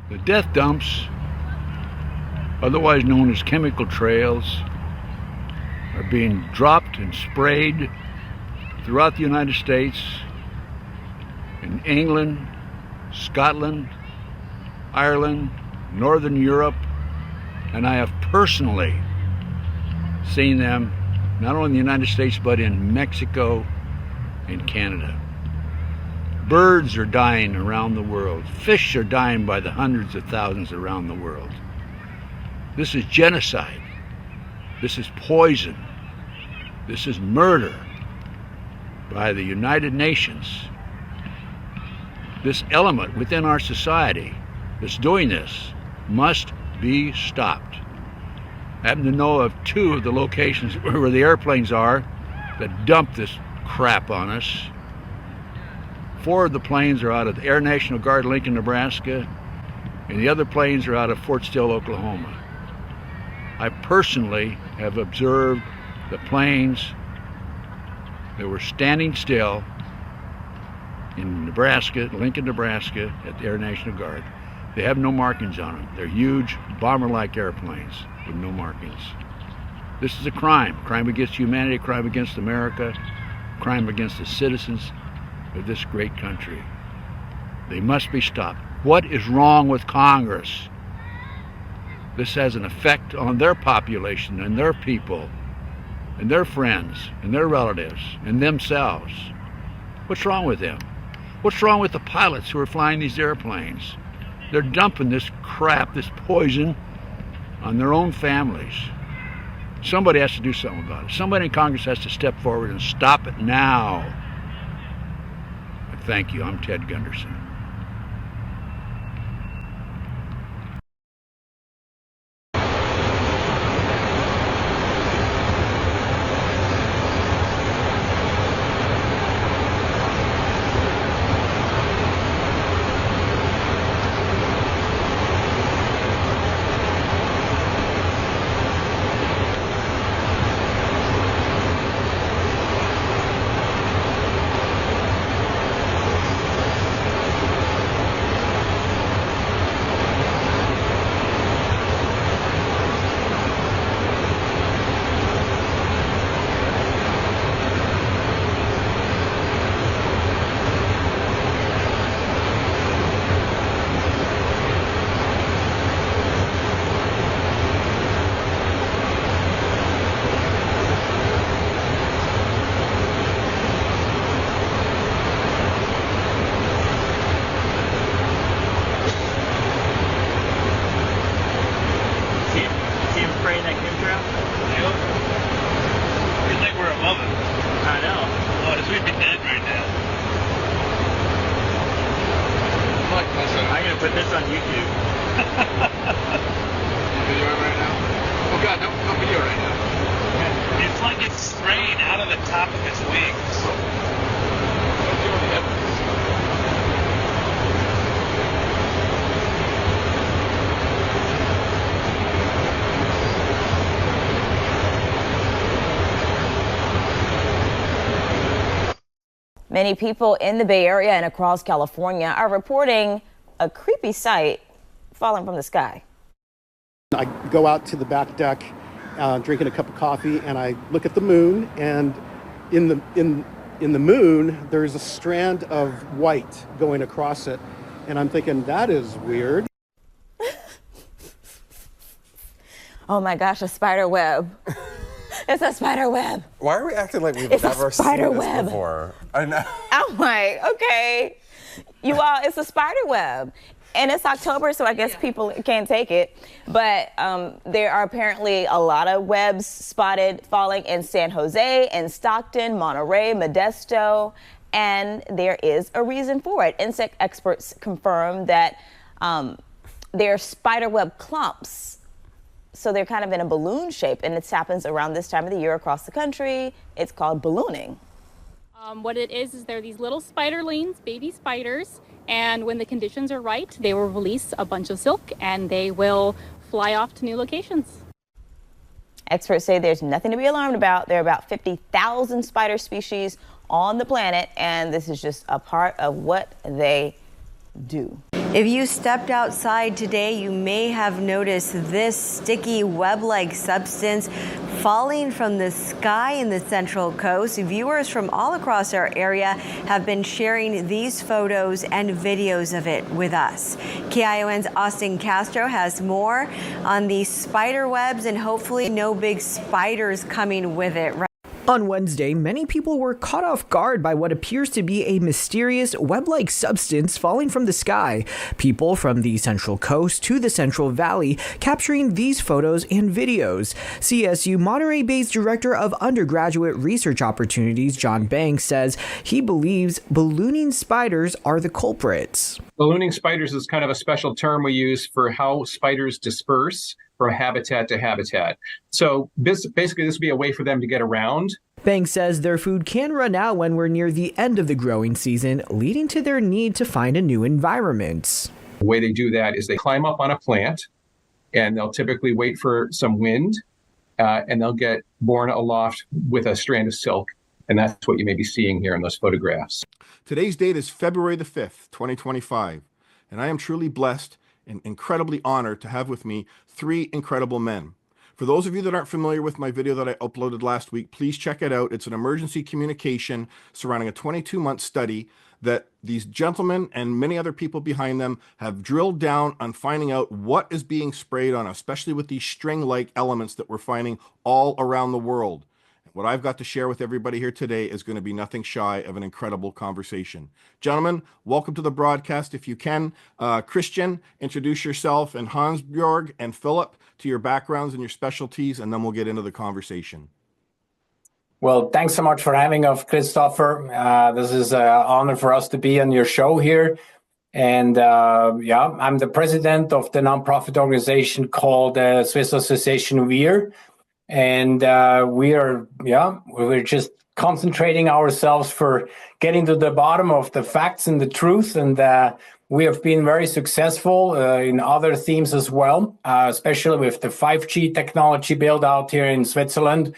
The death dumps, otherwise known as chemical trails, are being dropped and sprayed throughout the United States, in England, Scotland, Ireland, Northern Europe, and I have personally seen them not only in the United States but in Mexico and Canada. Birds are dying around the world. Fish are dying by the hundreds of thousands around the world. This is genocide. This is poison. This is murder by the United Nations. This element within our society that's doing this must be stopped. I happen to know of 2 of the locations where the airplanes are that dump this crap on us. 4 of the planes are out of the Air National Guard, Lincoln, Nebraska, and the other planes are out of Fort Sill, Oklahoma. I personally have observed the planes that were standing still in Nebraska, Lincoln, Nebraska, at the Air National Guard. They have no markings on them. They're huge, bomber-like airplanes with no markings. This is a crime. Crime against humanity, crime against America, crime against the citizens of this great country. They must be stopped. What is wrong with Congress? This has an effect on their population and their people and their friends and their relatives and themselves. What's wrong with them? What's wrong with the pilots who are flying these airplanes? They're dumping this crap, this poison, on their own families. Somebody has to do something about it. Somebody in Congress has to step forward and stop it now. Thank you. I'm Ted Gunderson. Many people in the Bay Area and across California are reporting a creepy sight falling from the sky. I go out to the back deck, drinking a cup of coffee, and I look at the moon, and in the moon, there's a strand of white going across it, and I'm thinking, that is weird. Oh my gosh, a spider web. It's a spider web. Why are we acting like we've never seen this before? I know. I'm like, okay. You all, it's a spider web. And it's October, so I guess people can't take it. But there are apparently a lot of webs spotted falling in San Jose, in Stockton, Monterey, Modesto, and there is a reason for it. Insect experts confirm that they're spider web clumps. So they're kind of in a balloon shape, and it happens around this time of the year across the country. It's called ballooning. What it is they're these little spiderlings, baby spiders, and when the conditions are right, they will release a bunch of silk and they will fly off to new locations. Experts say there's nothing to be alarmed about. There are about 50,000 spider species on the planet, and this is just a part of what they do. If you stepped outside today, you may have noticed this sticky web-like substance falling from the sky in the Central Coast. Viewers from all across our area have been sharing these photos and videos of it with us. KION's Austin Castro has more on these spider webs and hopefully no big spiders coming with it. On Wednesday, many people were caught off guard by what appears to be a mysterious web-like substance falling from the sky. People from the Central Coast to the Central Valley capturing these photos and videos. CSU Monterey Bay's Director of Undergraduate Research Opportunities, John Banks, says he believes ballooning spiders are the culprits. Ballooning spiders is kind of a special term we use for how spiders disperse from habitat to habitat. So basically this would be a way for them to get around. Banks says their food can run out when we're near the end of the growing season, leading to their need to find a new environment. The way they do that is they climb up on a plant and they'll typically wait for some wind and they'll get borne aloft with a strand of silk. And that's what you may be seeing here in those photographs. Today's date is February the 5th, 2025, and I am truly blessed and incredibly honored to have with me three incredible men. For those of you that aren't familiar with my video that I uploaded last week, please check it out. It's an emergency communication surrounding a 22-month study that these gentlemen and many other people behind them have drilled down on finding out what is being sprayed on, especially with these string-like elements that we're finding all around the world. What I've got to share with everybody here today is going to be nothing shy of an incredible conversation. Gentlemen, welcome to the broadcast. If you can, Christian, introduce yourself, and Hansjoerg and Philip to your backgrounds and your specialties, and then we'll get into the conversation. Well, thanks so much for having us, Christopher. This is an honor for us to be on your show here. And I'm the president of the nonprofit organization called Swiss Association WEIR. And we're just concentrating ourselves for getting to the bottom of the facts and the truth. And we have been very successful in other themes as well, especially with the 5G technology build out here in Switzerland.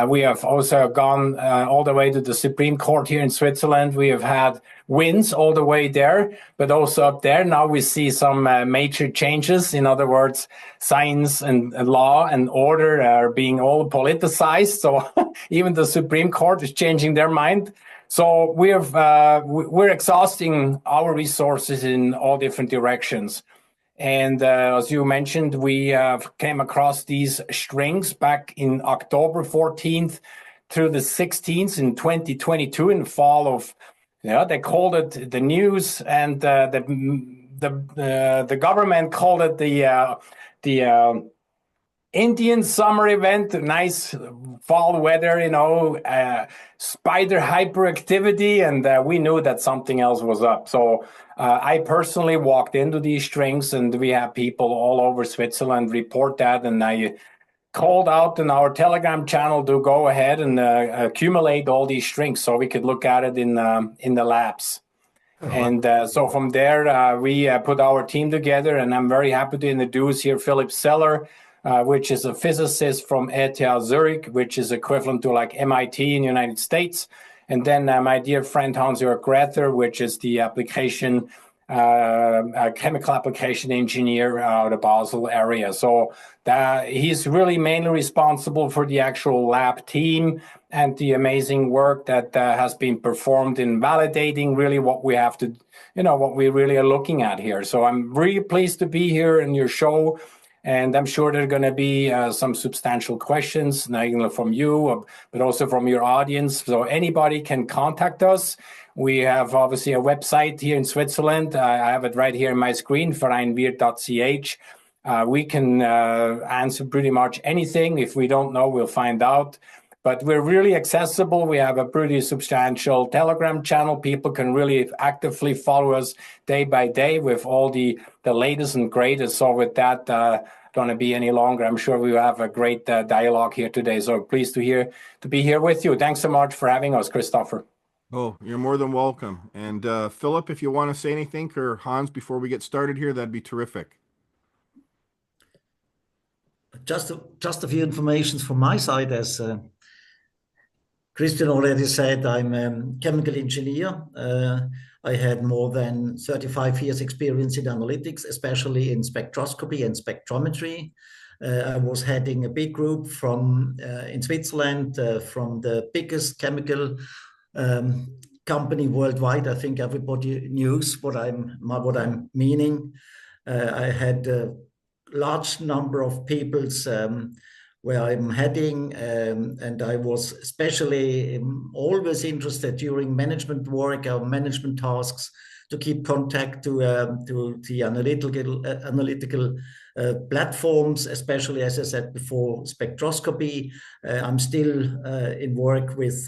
We have also gone all the way to the Supreme Court here in Switzerland. We have had wins all the way there, but also up there. Now we see some major changes. In other words, science and law and order are being all politicized. So even the Supreme Court is changing their mind. So we're exhausting our resources in all different directions. And as you mentioned, we came across these strings back in October 14th through the 16th in 2022 in the fall of, they called it the news, and the government called it the Indian summer event, nice fall weather, spider hyperactivity, and we knew that something else was up. So I personally walked into these strings, and we have people all over Switzerland report that, and I called out in our Telegram channel to go ahead and accumulate all these strings so we could look at it in the labs. And so from there, we put our team together, and I'm very happy to introduce here Philip Zeller, which is a physicist from ETH Zurich, which is equivalent to like MIT in the United States. And then my dear friend Hansjoerg Grether, which is the application, chemical application engineer out of the Basel area. So he's really mainly responsible for the actual lab team and the amazing work that has been performed in validating really what we have to, what we really are looking at here. So I'm really pleased to be here in your show. And I'm sure there are going to be some substantial questions, not only from you, but also from your audience. So anybody can contact us. We have obviously a website here in Switzerland. I have it right here on my screen, vereinweir.ch. We can answer pretty much anything. If we don't know, we'll find out. But we're really accessible. We have a pretty substantial Telegram channel. People can really actively follow us day by day with all the latest and greatest. So with that, don't want to be any longer. I'm sure we will have a great dialogue here today. So pleased to be here with you. Thanks so much for having us, Christopher. Oh, you're more than welcome. And Philip, if you want to say anything, or Hans, before we get started here, that'd be terrific. Just a few informations from my side. As Christian already said, I'm a chemical engineer. I had more than 35 years experience in analytics, especially in spectroscopy and spectrometry. I was heading a big group from in Switzerland, from the biggest chemical company worldwide. I think everybody knows what I'm meaning. I had a large number of peoples where I'm heading, and I was especially always interested during management work or management tasks to keep contact to the analytical platforms, especially, as I said before, spectroscopy. I'm still in work with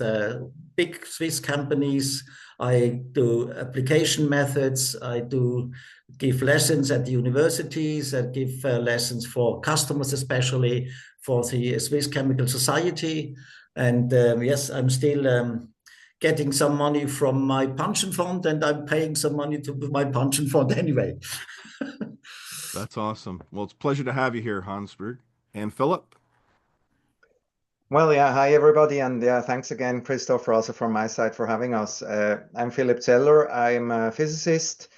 big Swiss companies. I do application methods. I do give lessons at the universities. I give lessons for customers, especially for the Swiss Chemical Society. And yes, I'm still getting some money from my pension fund, and I'm paying some money to my pension fund anyway. That's awesome. Well, it's a pleasure to have you here, Hansjoerg. And Philip? Well, yeah, hi everybody, and yeah, thanks again, Christopher, also from my side for having us. I'm Philip Zeller. I'm a physicist.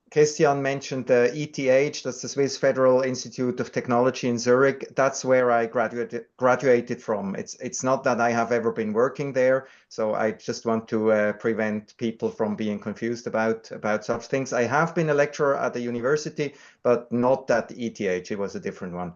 Christian mentioned the ETH, that's the Swiss Federal Institute of Technology in Zurich. That's where I graduated from. It's not that I have ever been working there, so I just want to prevent people from being confused about such things. I have been a lecturer at the university, but not at ETH. It was a different one.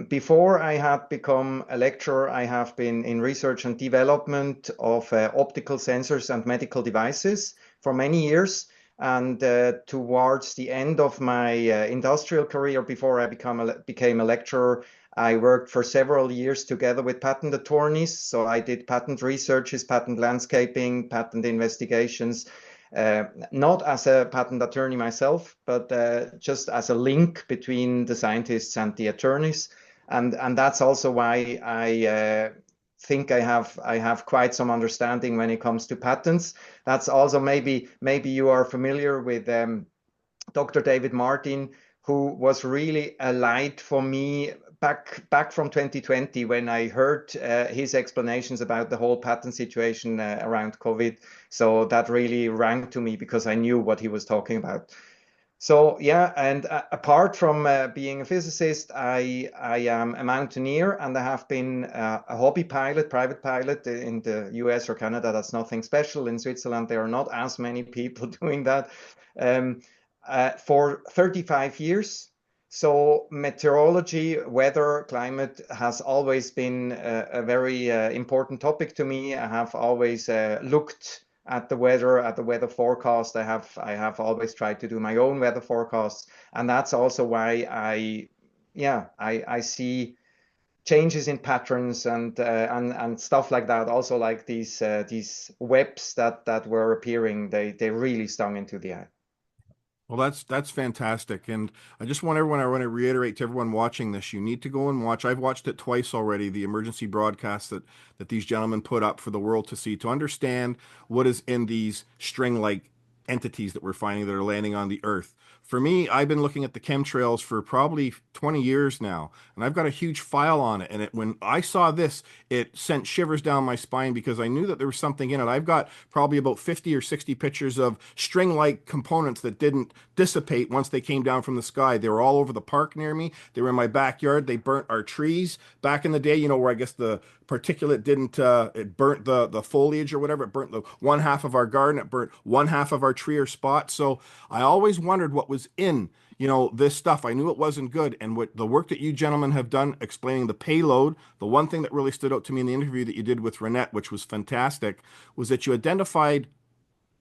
Before I had become a lecturer, I have been in research and development of optical sensors and medical devices for many years. And towards the end of my industrial career, before I became a lecturer, I worked for several years together with patent attorneys. So I did patent researches, patent landscaping, patent investigations, not as a patent attorney myself, but just as a link between the scientists and the attorneys. And that's also why I think I have quite some understanding when it comes to patents. That's also maybe you are familiar with Dr. David Martin, who was really a light for me back from 2020 when I heard his explanations about the whole patent situation around COVID. So that really rang to me because I knew what he was talking about. So yeah, and apart from being a physicist, I am a mountaineer, and I have been a hobby pilot, private pilot in the US or Canada. That's nothing special. In Switzerland, there are not as many people doing that for 35 years. So meteorology, weather, climate has always been a very important topic to me. I have always looked at the weather forecast. I have always tried to do my own weather forecasts, and that's also why I see changes in patterns and stuff like that. Also, like these webs that were appearing, they really stung into the eye. Well, that's fantastic, and I want to reiterate to everyone watching this: you need to go and watch. I've watched it twice already. The emergency broadcast that these gentlemen put up for the world to see, to understand what is in these string-like entities that we're finding that are landing on the Earth. For me, I've been looking at the chemtrails for probably 20 years now, and I've got a huge file on it. And when I saw this, it sent shivers down my spine because I knew that there was something in it. I've got probably about 50 or 60 pictures of string-like components that didn't dissipate once they came down from the sky. They were all over the park near me. They were in my backyard. They burnt our trees back in the day, where I guess the particulate didn't, it burnt the foliage or whatever. It burnt the one half of our garden. It burnt one half of our tree or spot. So I always wondered what was in, this stuff. I knew it wasn't good. And what the work that you gentlemen have done explaining the payload, the one thing that really stood out to me in the interview that you did with Renette, which was fantastic, was that you identified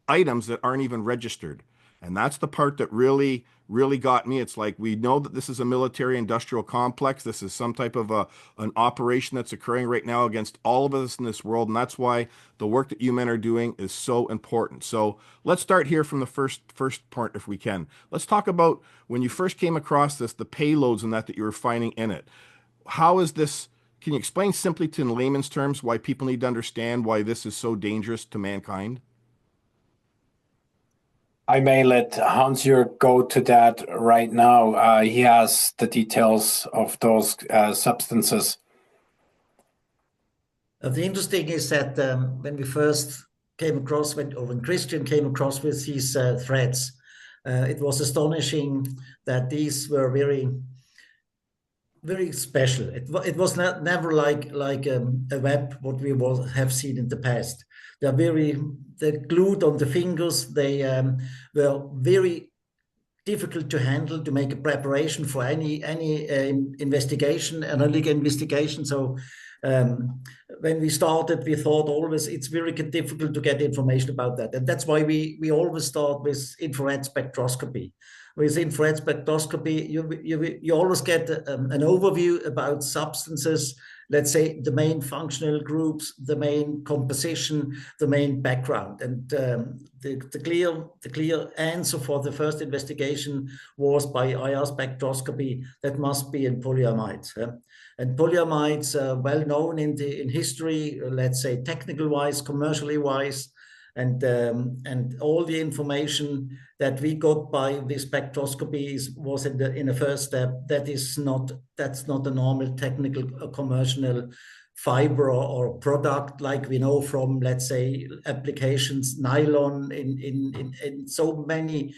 items that aren't even registered. And that's the part that really, really got me. It's like, we know that this is a military industrial complex. This is some type of an operation that's occurring right now against all of us in this world. And that's why the work that you men are doing is so important. So let's start here from the first part, if we can. Let's talk about when you first came across this, the payloads and that you were finding in it. How is this? Can you explain simply to in layman's terms why people need to understand why this is so dangerous to mankind? I may let Hansjoerg go to that right now. He has the details of those substances. The interesting is that when we first came across when Christian came across with these threads. It was astonishing that these were very, very special. It was never like a web what we have seen in the past. They're glued on the fingers. They were very difficult to handle, to make a preparation for any investigation, analytical investigation. So when we started, we thought always it's very difficult to get information about that. And that's why we always start with infrared spectroscopy. With infrared spectroscopy, you always get an overview about substances, let's say the main functional groups, the main composition, the main background. And the clear answer for the first investigation was by IR spectroscopy that must be in polyamides. And polyamides are well known in history, let's say technical wise, commercially wise, and all the information that we got by the spectroscopy was in the first step. That's not a normal technical commercial fiber or product like we know from, let's say, applications, nylon in so many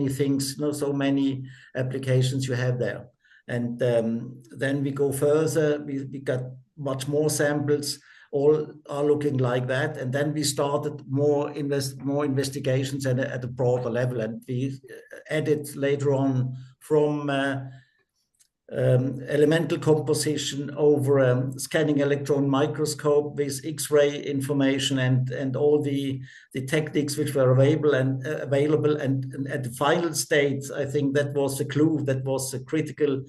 things, so many applications you have there. And then we go further, we got much more samples, all are looking like that. And then we started more investigations at a broader level. And we added later on from elemental composition over scanning electron microscope with X-ray information and all the techniques which were available. And at the final stage, I think that was the clue, that was a critical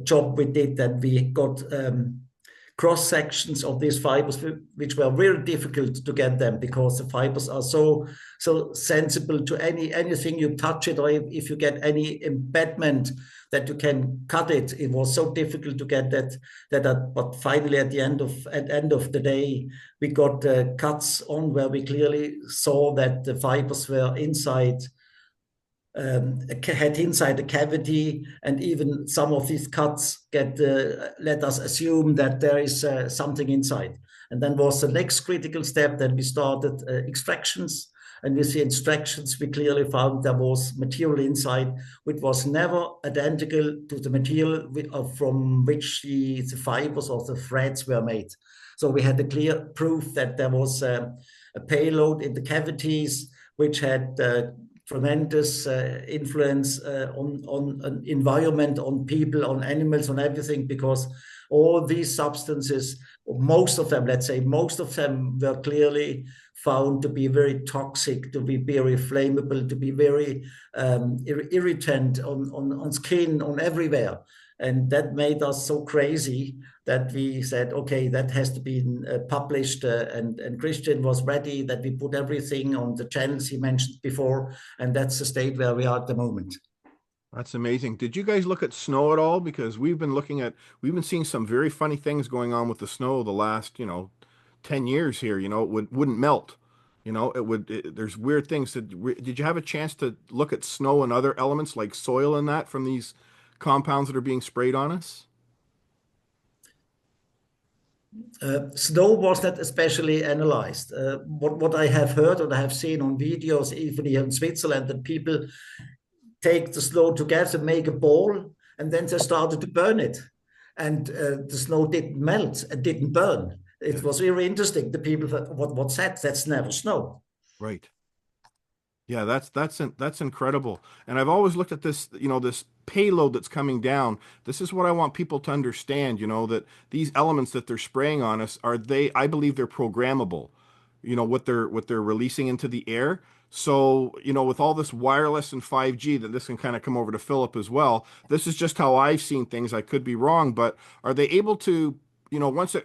job we did, that we got cross sections of these fibers, which were very difficult to get them because the fibers are so sensible to anything you touch it, or if you get any embedment that you can cut it. It was so difficult to get that. But finally, at the end of the day, we got cuts on where we clearly saw that the fibers were inside. Had inside the cavity, and even some of these cuts let us assume that there is something inside. And then was the next critical step that we started extractions. And with the extractions, we clearly found there was material inside which was never identical to the material from which the fibers or the threads were made. So we had a clear proof that there was a payload in the cavities which had tremendous influence on environment, on people, on animals, on everything, because all these substances, most of them were clearly found to be very toxic, to be very flammable, to be very irritant on skin, on everywhere. And that made us so crazy that we said, okay, that has to be published. And Christian was ready, that we put everything on the channels he mentioned before. And that's the state where we are at the moment. That's amazing. Did you guys look at snow at all? Because we've been seeing some very funny things going on with the snow the last, 10 years here. It wouldn't melt. There's weird things. Did you have a chance to look at snow and other elements like soil and that from these compounds that are being sprayed on us? Snow was not especially analyzed. What I have heard and I have seen on videos, even here in Switzerland, that people take the snow together, make a ball, and then they started to burn it. And the snow didn't melt, it didn't burn. It was very interesting. The people thought, what's that? That's never snow. Right. Yeah, that's incredible. And I've always looked at this, this payload that's coming down. This is what I want people to understand, that these elements that they're spraying on us I believe they're programmable, what they're releasing into the air. So, with all this wireless and 5G, that this can kind of come over to Philip as well. This is just how I've seen things. I could be wrong, but are they able to, once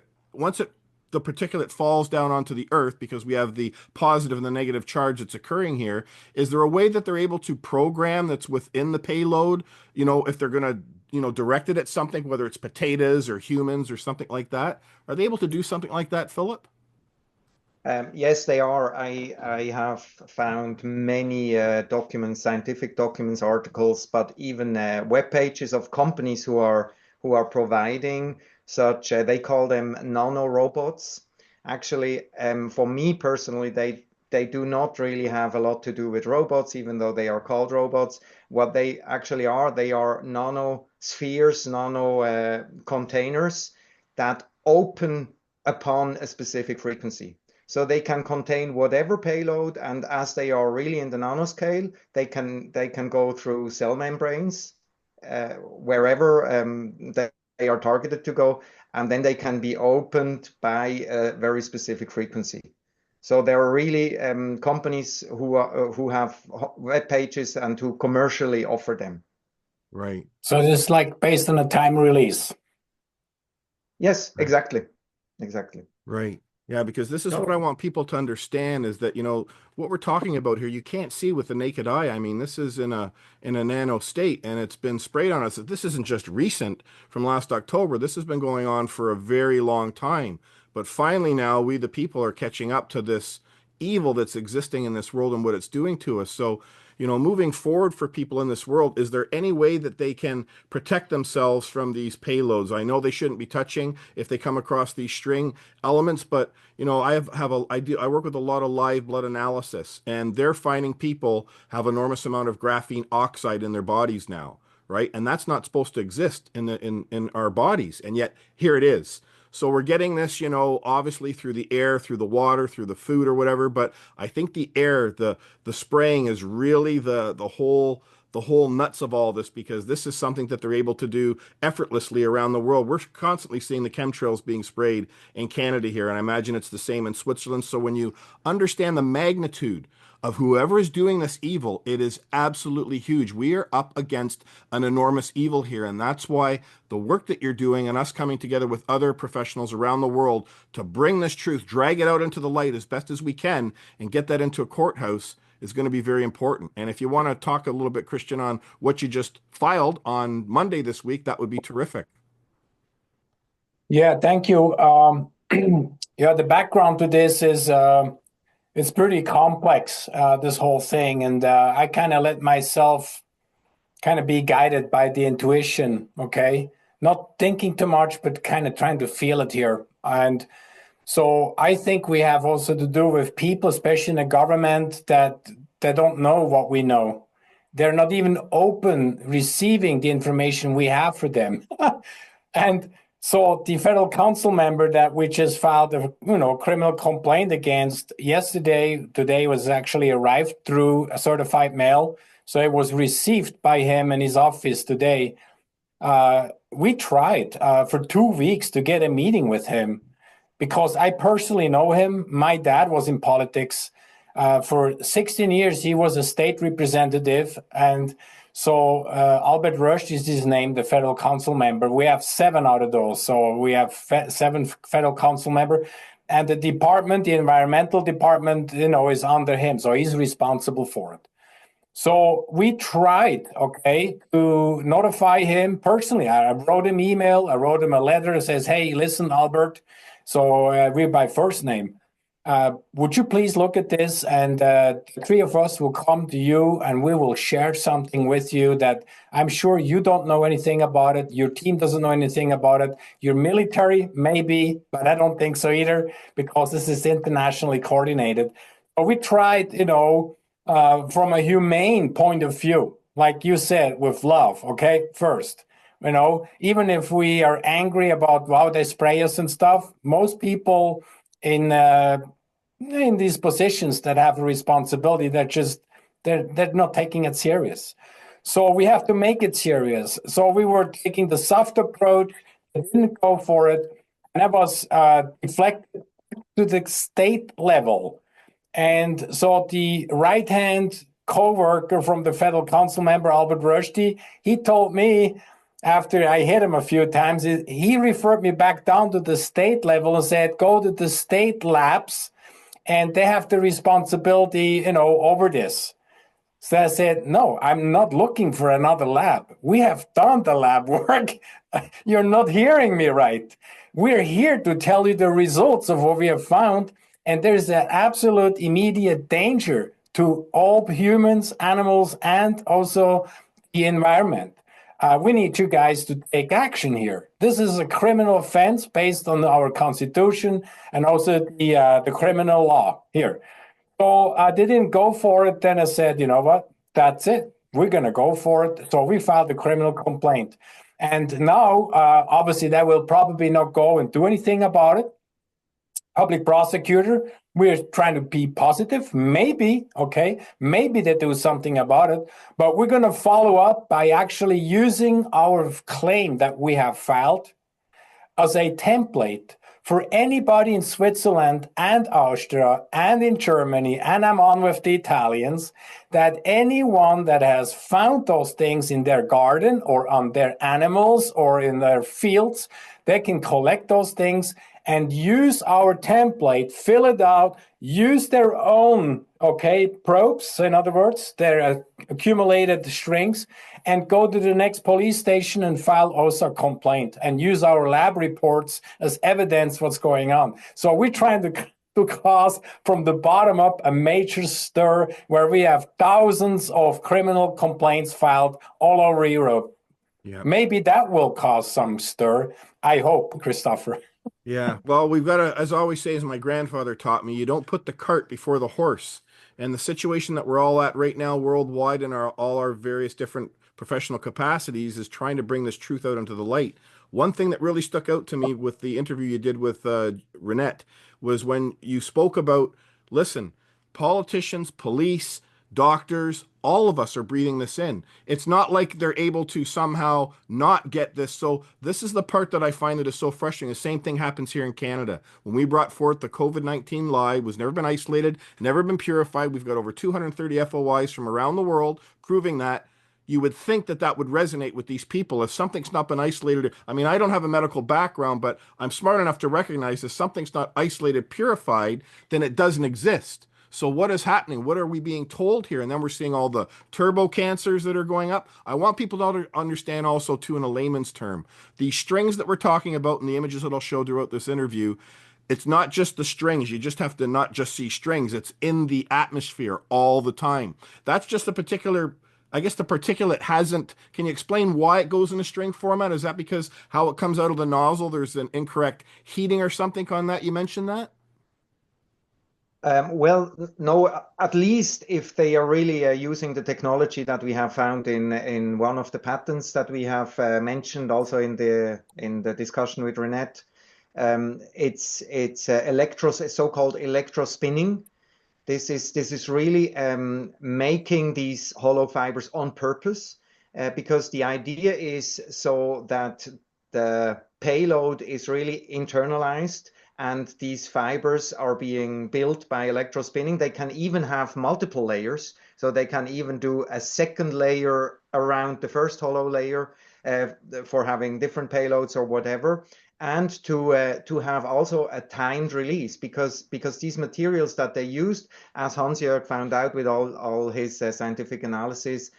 the particulate falls down onto the earth, because we have the positive and the negative charge that's occurring here, is there a way that they're able to program that's within the payload, if they're going to, direct it at something, whether it's potatoes or humans or something like that? Are they able to do something like that, Philip? Yes, they are. I have found many documents, scientific documents, articles, but even web pages of companies who are providing such, they call them nano robots. Actually, for me personally, they They do not really have a lot to do with robots, even though they are called robots. What they actually are, they are nanospheres, nano containers that open upon a specific frequency. So they can contain whatever payload, and as they are really in the nanoscale, they can go through cell membranes wherever they are targeted to go, and then they can be opened by a very specific frequency. So there are really companies who have web pages and who commercially offer them. Right. So it's like based on a time release. Yes, exactly. Exactly. Right. Yeah, because this is what I want people to understand is that, what we're talking about here, you can't see with the naked eye. I mean, this is in a nano state, and it's been sprayed on us. This isn't just recent from last October. This has been going on for a very long time. But finally now, we the people are catching up to this evil that's existing in this world and what it's doing to us. So, moving forward for people in this world, is there any way that they can protect themselves from these payloads? I know they shouldn't be touching if they come across these string elements, but I work with a lot of live blood analysis, and they're finding people have enormous amount of graphene oxide in their bodies now, right? And that's not supposed to exist in our bodies, and yet here it is. So we're getting this, obviously through the air, through the water, through the food or whatever. But I think the air, the spraying is really the whole nuts of all this, because this is something that they're able to do effortlessly around the world. We're constantly seeing the chemtrails being sprayed in Canada here, and I imagine it's the same in Switzerland. So when you understand the magnitude of whoever is doing this evil, it is absolutely huge. We are up against an enormous evil here, and that's why the work that you're doing and us coming together with other professionals around the world to bring this truth, drag it out into the light as best as we can, and get that into a courthouse is going to be very important. And if you want to talk a little bit, Christian, on what you just filed on Monday this week, that would be terrific. Yeah, thank you. The background to this is it's pretty complex, this whole thing. And I kind of let myself kind of be guided by the intuition, okay? Not thinking too much, but kind of trying to feel it here. And so I think we have also to do with people, especially in the government, that they don't know what we know. They're not even open receiving the information we have for them. And so the federal council member that we just filed a criminal complaint against today was actually arrived through a certified mail. So it was received by him in his office today. We tried for 2 weeks to get a meeting with him because I personally know him. My dad was in politics. For 16 years, he was a state representative. And so Albert Rösch is his name, the federal council member. We have 7 out of those. So we have 7 federal council members. And the department, the environmental department, is under him. So he's responsible for it. So we tried, to notify him personally. I wrote him email. I wrote him a letter that says, hey, listen, Albert. So we're by first name. Would you please look at this, and the 3 of us will come to you and we will share something with you that I'm sure you don't know anything about it. Your team doesn't know anything about it. Your military, maybe, but I don't think so either, because this is internationally coordinated. But we tried, from a humane point of view, like you said, with love, first. Even if we are angry about how they spray us and stuff, most people in these positions that have a responsibility, they're not taking it serious. So we have to make it serious. So we were taking the soft approach, didn't go for it, and that was deflected to the state level. And so the right-hand co-worker from the federal council member, Albert Rösch, he told me, after I hit him a few times, he referred me back down to the state level and said, go to the state labs, and they have the responsibility, over this. So I said, no, I'm not looking for another lab. We have done the lab work. You're not hearing me right. We're here to tell you the results of what we have found, and there's an absolute immediate danger to all humans, animals, and also the environment. We need you guys to take action here. This is a criminal offense based on our constitution and also the criminal law here. So I didn't go for it. Then I said, you know what? That's it. We're going to go for it. So we filed a criminal complaint. And now, obviously, they will probably not go and do anything about it. Public prosecutor, we're trying to be positive. Maybe, okay, maybe they do something about it. But we're going to follow up by actually using our claim that we have filed as a template for anybody in Switzerland and Austria and in Germany, and I'm on with the Italians, that anyone that has found those things in their garden or on their animals or in their fields, they can collect those things and use our template, fill it out, use their own, okay, probes, in other words, their accumulated strings, and go to the next police station and file also a complaint and use our lab reports as evidence what's going on. So we're trying to cause from the bottom up a major stir where we have thousands of criminal complaints filed all over Europe. Yeah. Maybe that will cause some stir. I hope, Christopher. Yeah, well, we've got to, as I always say, as my grandfather taught me, you don't put the cart before the horse. And the situation that we're all at right now worldwide in all our various different professional capacities is trying to bring this truth out into the light. One thing that really stuck out to me with the interview you did with Renette was when you spoke about, listen, politicians, police, doctors, all of us are breathing this in. It's not like they're able to somehow not get this. So this is the part that I find that is so frustrating. The same thing happens here in Canada. When we brought forth the COVID-19 lie, it was never been isolated, never been purified. We've got over 230 FOIs from around the world proving that. You would think that that would resonate with these people if something's not been isolated. I mean, I don't have a medical background, but I'm smart enough to recognize if something's not isolated, purified, then it doesn't exist. So what is happening? What are we being told here? And then we're seeing all the turbo cancers that are going up. I want people to understand also, too, in a layman's term, the strings that we're talking about in the images that I'll show throughout this interview, it's not just the strings. You just have to not just see strings. It's in the atmosphere all the time. That's just a particular, I guess the particulate hasn't, can you explain why it goes in a string format? Is that because how it comes out of the nozzle, there's an incorrect heating or something on that? You mentioned that? Well, no, at least if they are really using the technology that we have found in one of the patents that we have mentioned also in the discussion with Renette, it's so-called electrospinning. This is really making these hollow fibers on purpose because the idea is so that the payload is really internalized. And these fibers are being built by electrospinning. They can even have multiple layers. So they can even do a second layer around the first hollow layer for having different payloads or whatever. And to have also a timed release because these materials that they used, as Hansjoerg found out with all his scientific analysis,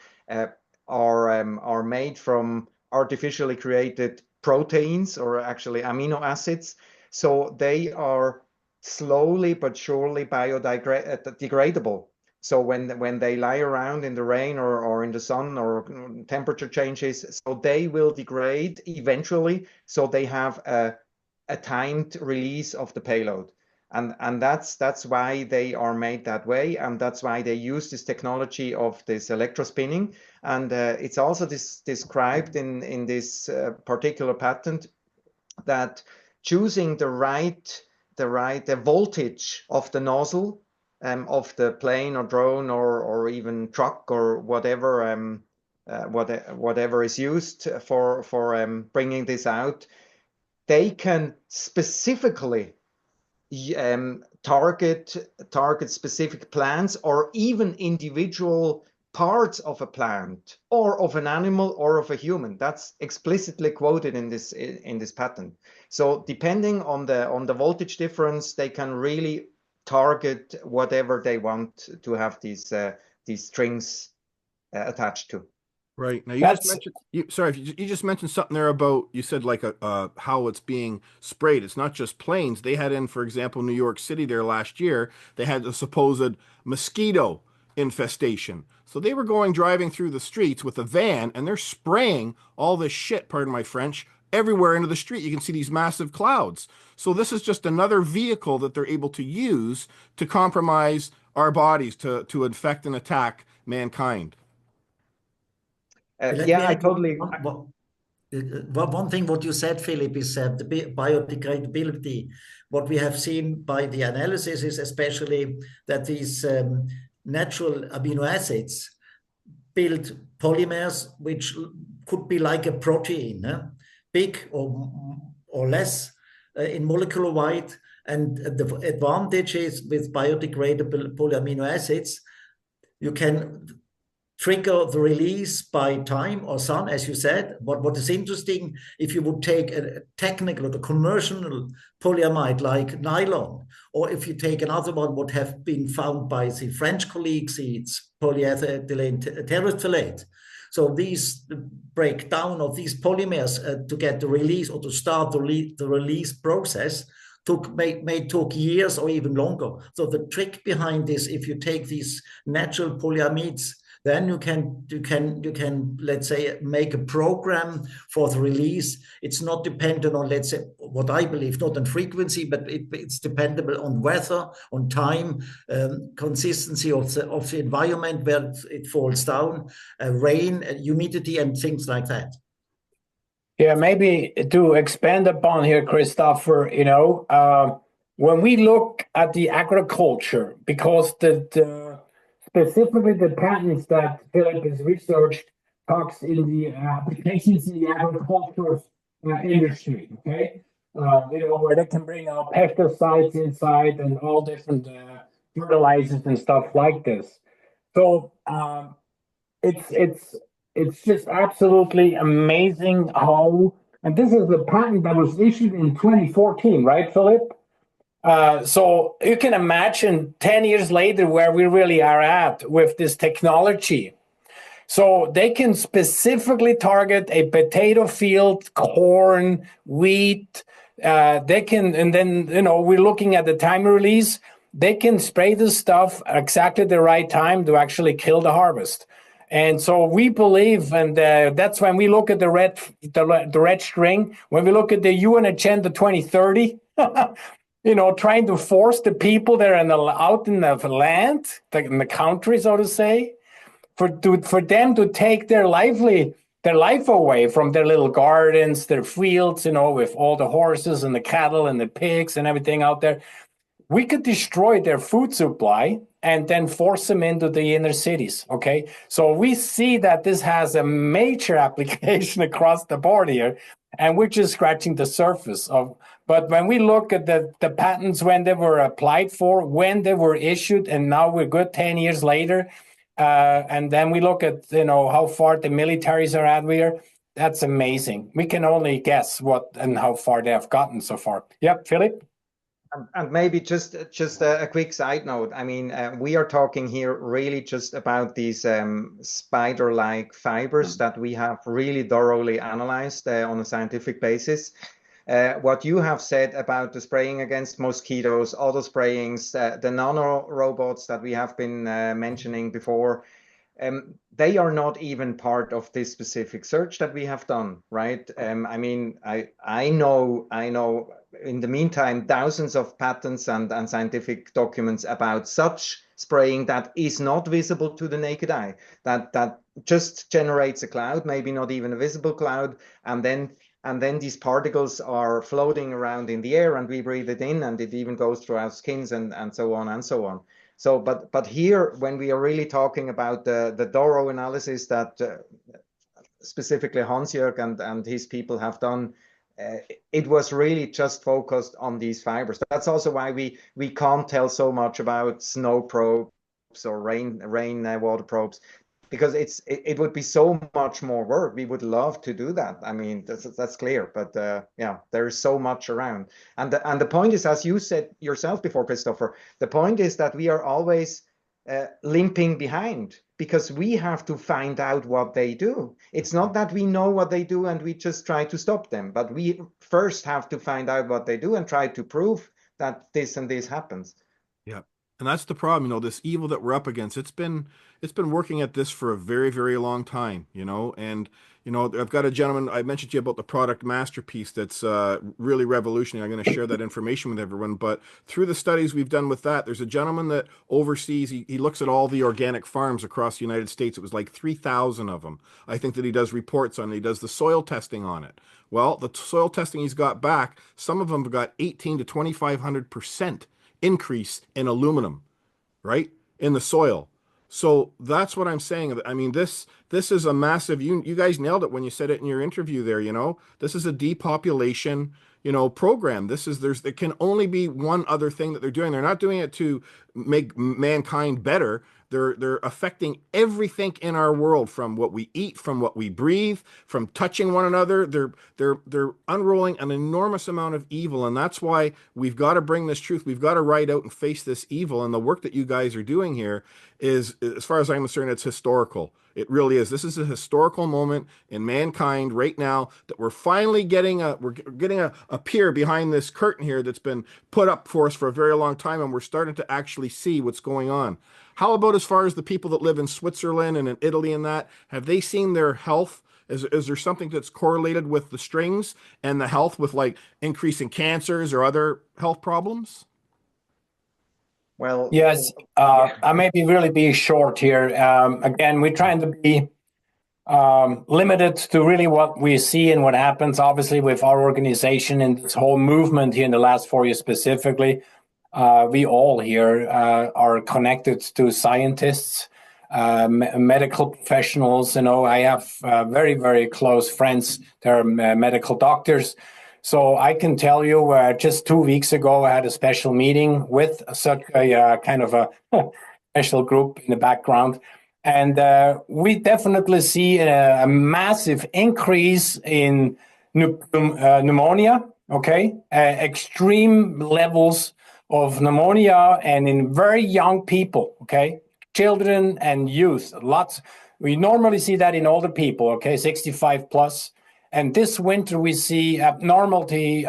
are made from artificially created proteins or actually amino acids. So they are slowly but surely biodegradable. So when they lie around in the rain or in the sun or temperature changes, so they will degrade eventually. So they have a timed release of the payload. And that's why they are made that way. And that's why they use this technology of this electrospinning. And it's also described in this particular patent that choosing the right voltage of the nozzle of the plane or drone or even truck or whatever whatever is used for bringing this out, they can specifically target specific plants or even individual parts of a plant or of an animal or of a human. That's explicitly quoted in this patent. So depending on the voltage difference, they can really target whatever they want to have these strings attached to. Right. Now you just mentioned, you just mentioned something there about, you said like how it's being sprayed. It's not just planes. They had in, for example, New York City there last year, they had a supposed mosquito infestation. So they were driving through the streets with a van and they're spraying all this shit, pardon my French, everywhere into the street. You can see these massive clouds. So this is just another vehicle that they're able to use to compromise our bodies to infect and attack mankind. Yeah, I totally. One thing what you said, Philip, is the biodegradability. What we have seen by the analysis is especially that these natural amino acids build polymers, which could be like a protein, big or less in molecular weight. And the advantage is with biodegradable polyamino acids, you can trigger the release by time or sun, as you said. What is interesting, if you would take a technical or the conventional polyamide like nylon, or if you take another one, what have been found by the French colleagues, it's polyethylene terephthalate. So these breakdown of these polymers to get the release or to start the release process may took years or even longer. So the trick behind this, if you take these natural polyamides, then you can let's say make a program for the release. It's not dependent on, let's say, what I believe, not on frequency, but it's dependable on weather, on time, consistency of the environment where it falls down, rain, humidity, and things like that. Yeah, maybe to expand upon here, Christopher, when we look at the agriculture, because specifically the patents that Philip has researched talks in the applications in the agriculture industry, okay? Where they can bring out pesticides inside and all different fertilizers and stuff like this. So it's just absolutely amazing how, and this is the patent that was issued in 2014, right, Philip? So you can imagine 10 years later where we really are at with this technology. So they can specifically target a potato field, corn, wheat. They can, and then, we're looking at the time release. They can spray this stuff exactly the right time to actually kill the harvest. And so we believe, and that's when we look at the red string, when we look at the UN Agenda 2030, trying to force the people that are out in the land, in the country, so to say, for them to take their life away from their little gardens, their fields, with all the horses and the cattle and the pigs and everything out there. We could destroy their food supply and then force them into the inner cities, okay? So we see that this has a major application across the board here, and we're just scratching the surface of. But when we look at the patents, when they were applied for, when they were issued, and now we're good 10 years later, and then we look at, how far the militaries are at here, that's amazing. We can only guess what and how far they have gotten so far. Yep, Philip? And maybe just a quick side note. I mean, we are talking here really just about these spider-like fibers that we have really thoroughly analyzed on a scientific basis. What you have said about the spraying against mosquitoes, auto sprayings, the nano robots that we have been mentioning before, they are not even part of this specific search that we have done, right? I mean, I know in the meantime, thousands of patents and scientific documents about such spraying that is not visible to the naked eye, that just generates a cloud, maybe not even a visible cloud, and then these particles are floating around in the air and we breathe it in and it even goes through our skins and so on and so on. So, but here, when we are really talking about the thorough analysis that specifically Hansjoerg and his people have done, it was really just focused on these fibers. That's also why we can't tell so much about snow probes or rain water probes, because it would be so much more work. We would love to do that. I mean, that's clear. But yeah, there is so much around. And the point is, as you said yourself before, Christopher, the point is that we are always limping behind because we have to find out what they do. It's not that we know what they do and we just try to stop them, but we first have to find out what they do and try to prove that this and this happens. Yeah. And that's the problem, this evil that we're up against. It's been it's been working at this for a very, very long time, and I've got a gentleman, I mentioned to you about the product masterpiece that's really revolutionary. I'm going to share that information with everyone. But through the studies we've done with that, there's a gentleman that oversees, he looks at all the organic farms across the United States. It was like 3,000 of them. I think that he does reports on it. He does the soil testing on it. Well, the soil testing he's got back, some of them have got 18 to 2,500% increase in aluminum, right, in the soil. So that's what I'm saying. I mean, this is a massive, you guys nailed it when you said it in your interview there, this is a depopulation, program. There can only be one other thing that they're doing. They're not doing it to make mankind better. They're affecting everything in our world, from what we eat, from what we breathe, from touching one another. They're unrolling an enormous amount of evil, and that's why we've got to bring this truth. We've got to ride out and face this evil. And the work that you guys are doing here is, as far as I'm concerned, it's historical. It really is. This is a historical moment in mankind right now that we're finally getting a peer behind this curtain here that's been put up for us for a very long time, and we're starting to actually see what's going on. How about as far as the people that live in Switzerland and in Italy and that? Have they seen their health? Is there something that's correlated with the strings and the health, with like increasing cancers or other health problems? Well, yes, I may really be short here. Again, we're trying to be limited to really what we see and what happens, obviously, with our organization and this whole movement here in the last 4 years specifically. We all here are connected to scientists, medical professionals. I have very, very close friends. They're medical doctors. So I can tell you, just 2 weeks ago, I had a special meeting with such a kind of a special group in the background. And we definitely see a massive increase in pneumonia, okay? Extreme levels of pneumonia, and in very young people, okay? Children and youth, lots. We normally see that in older people, okay, 65 plus. And this winter we see abnormality,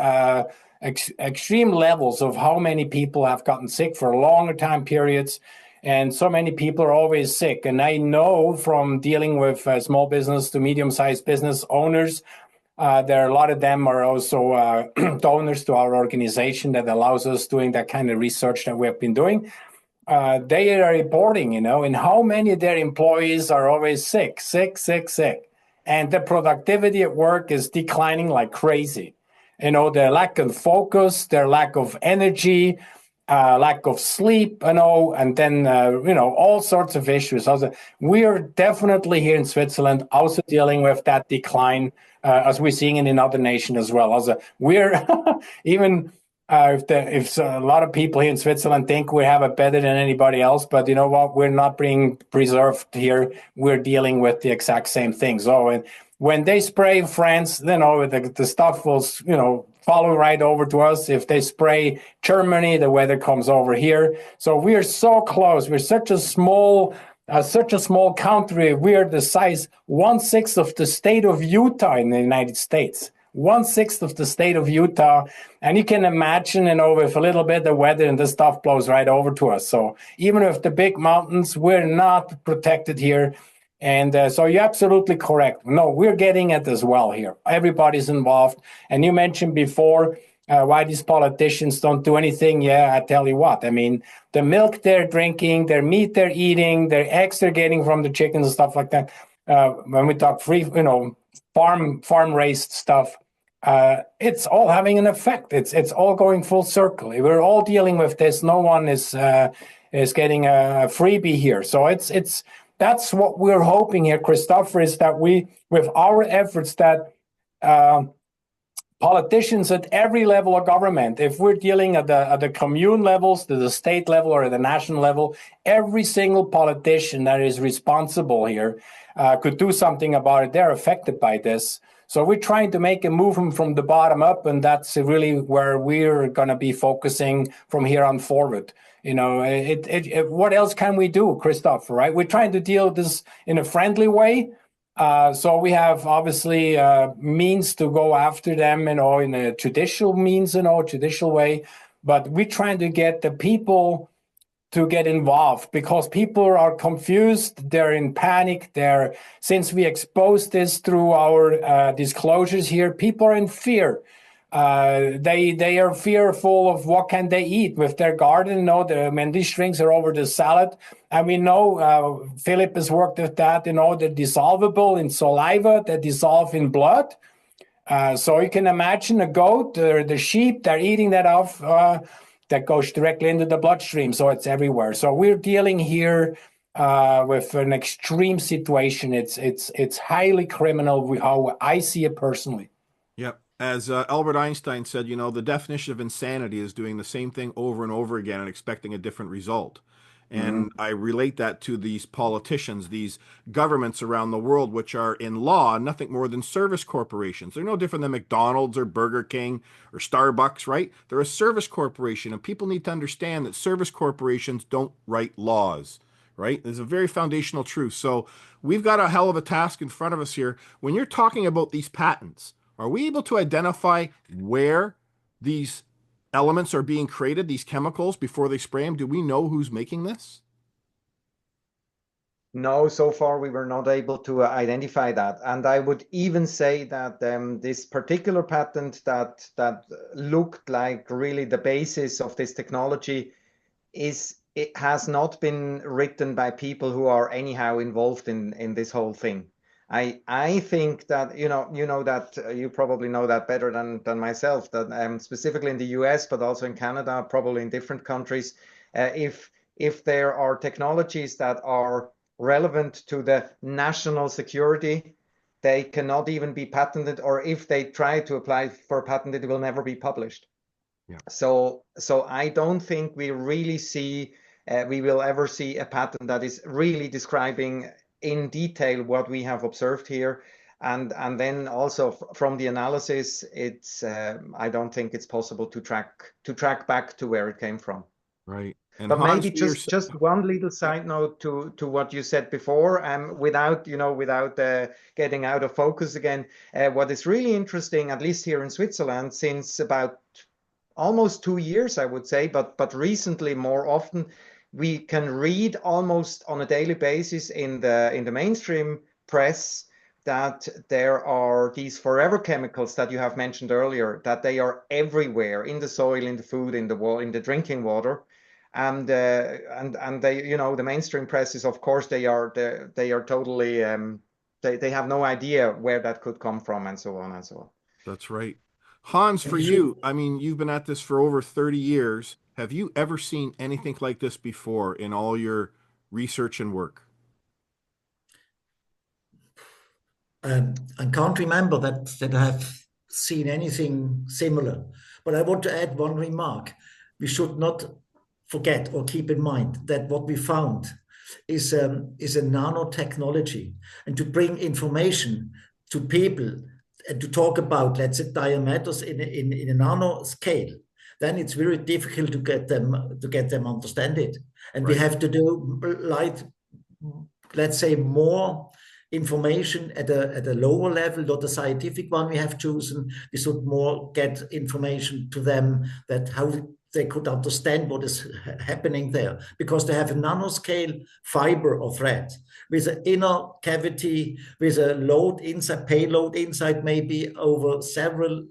extreme levels of how many people have gotten sick for longer time periods. And so many people are always sick. And I know from dealing with small business to medium-sized business owners, there are a lot of them are also donors to our organization that allows us doing that kind of research that we have been doing. They are reporting, and how many of their employees are always sick. And the productivity at work is declining like crazy. Their lack of focus, their lack of energy, lack of sleep, and then, all sorts of issues. Also, we are definitely here in Switzerland also dealing with that decline, as we're seeing it in other nations as well. Also, we're even if a lot of people here in Switzerland think we have it better than anybody else, but you know what? We're not being preserved here. We're dealing with the exact same things. Oh, and when they spray France, the stuff will, follow right over to us. If they spray Germany, the weather comes over here. So we are so close. We're such a small country. We are the size 1/6 of the state of Utah in the United States. 1/6 of the state of Utah. And you can imagine, with a little bit of weather and this stuff blows right over to us. So even with the big mountains, we're not protected here. And so you're absolutely correct. No, we're getting it as well here. Everybody's involved. And you mentioned before why these politicians don't do anything. Yeah, I tell you what. I mean, the milk they're drinking, their meat they're eating, their eggs they're getting from the chickens and stuff like that. When we talk free, farm-raised stuff, it's all having an effect. It's all going full circle. We're all dealing with this. No one is getting a freebie here. So that's what we're hoping here, Christopher, is that we, with our efforts, that politicians at every level of government, if we're dealing at the commune levels, to the state level or at the national level, every single politician that is responsible here could do something about it. They're affected by this. So we're trying to make a movement from the bottom up, and that's really where we're going to be focusing from here on forward. What else can we do, Christopher, right? We're trying to deal with this in a friendly way. So we have obviously means to go after them, in a judicial means, judicial way. But we're trying to get the people to get involved because people are confused. They're in panic. Since we exposed this through our disclosures here, people are in fear. They are fearful of what can they eat with their garden. When these shrinks are over the salad, and we know Philip has worked with that. They're dissolvable in saliva, they dissolve in blood. So you can imagine a goat or the sheep, they're eating that off. That goes directly into the bloodstream, so it's everywhere. So we're dealing here with an extreme situation. It's highly criminal, how I see it personally. Yep. As Albert Einstein said, the definition of insanity is doing the same thing over and over again and expecting a different result. And I relate that to these politicians, these governments around the world, which are in law nothing more than service corporations. They're no different than McDonald's or Burger King or Starbucks, right? They're a service corporation, and people need to understand that service corporations don't write laws, right? There's a very foundational truth. So we've got a hell of a task in front of us here. When you're talking about these patents, are we able to identify where these elements are being created, these chemicals, before they spray them? Do we know who's making this? No, so far we were not able to identify that. And I would even say that this particular patent that looked like really the basis of this technology it has not been written by people who are anyhow involved in this whole thing. I think that you probably know that better than myself, that specifically in the US, but also in Canada, probably in different countries, if there are technologies that are relevant to the national security, they cannot even be patented, or if they try to apply for a patent, it will never be published. Yeah. So I don't think we really we will ever see a patent that is really describing in detail what we have observed here, and then also from the analysis, I don't think it's possible to track back to where it came from. Right. And but Hans, maybe just one little side note to what you said before, without getting out of focus again. What is really interesting, at least here in Switzerland, since about almost 2 years, I would say, but recently more often, we can read almost on a daily basis in the mainstream press that there are these forever chemicals that you have mentioned earlier, that they are everywhere in the soil, in the food, in the drinking water, and they, the mainstream press is, of course, they are totally they have no idea where that could come from, and so on and so on. That's right. Hans, for you, I mean, you've been at this for over 30 years. Have you ever seen anything like this before in all your research and work? I can't remember that I have seen anything similar. But I want to add one remark. We should not forget or keep in mind that what we found is a nanotechnology, and to bring information to people and to talk about, let's say, diameters in a nano scale, then it's very difficult to get them understand it. And we have to do let's say, more information at a lower level, not the scientific one we have chosen. We should more get information to them that how they could understand what is happening there, because they have a nanoscale fiber or thread with an inner cavity, with a payload inside, maybe over several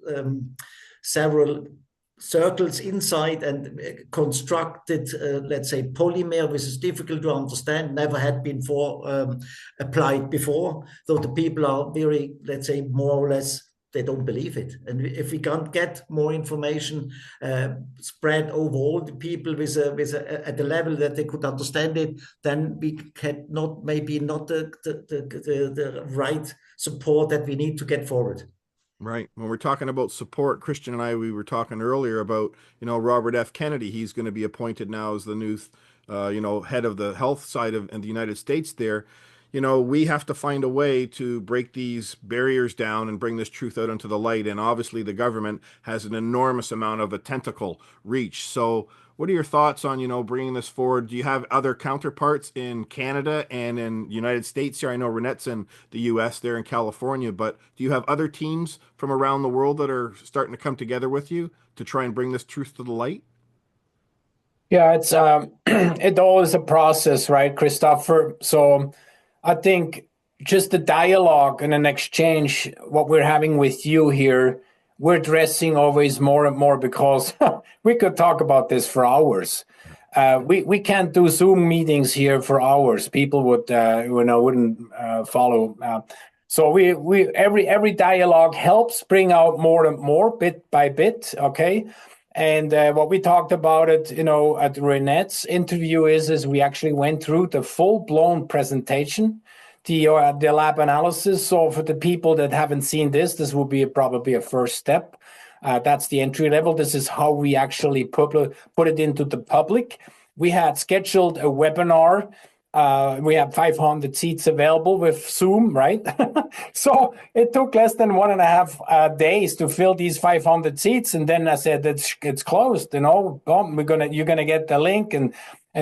circles inside, and constructed, let's say, polymer, which is difficult to understand, never had been applied before. So the people are very, let's say, more or less, they don't believe it. And if we can't get more information spread over all the people at the level that they could understand it, then we can not the right support that we need to get forward. Right. When we're talking about support, Christian and I, we were talking earlier about, Robert F. Kennedy. He's going to be appointed now as the new, head of the health side in the United States there. We have to find a way to break these barriers down and bring this truth out into the light. And obviously the government has an enormous amount of a tentacle reach. So what are your thoughts on, bringing this forward? Do you have other counterparts in Canada and in the United States here? I know Renette's in the US, there in California, but do you have other teams from around the world that are starting to come together with you to try and bring this truth to the light? Yeah, it's it always a process, right, Christopher? So I think just the dialogue and an exchange, what we're having with you here, we're addressing always more and more because we could talk about this for hours. We can't do Zoom meetings here for hours. People would wouldn't follow. So we every dialogue helps bring out more and more bit by bit. Okay. And what we talked about it, at Renete's interview is we actually went through the full-blown presentation, the lab analysis. So for the people that haven't seen this will be probably a first step. That's the entry level. This is how we actually put it into the public. We had scheduled a webinar. We have 500 seats available with Zoom, right? So it took less than 1.5 days to fill these 500 seats, and then I said it's closed. Boom, you're gonna get the link, and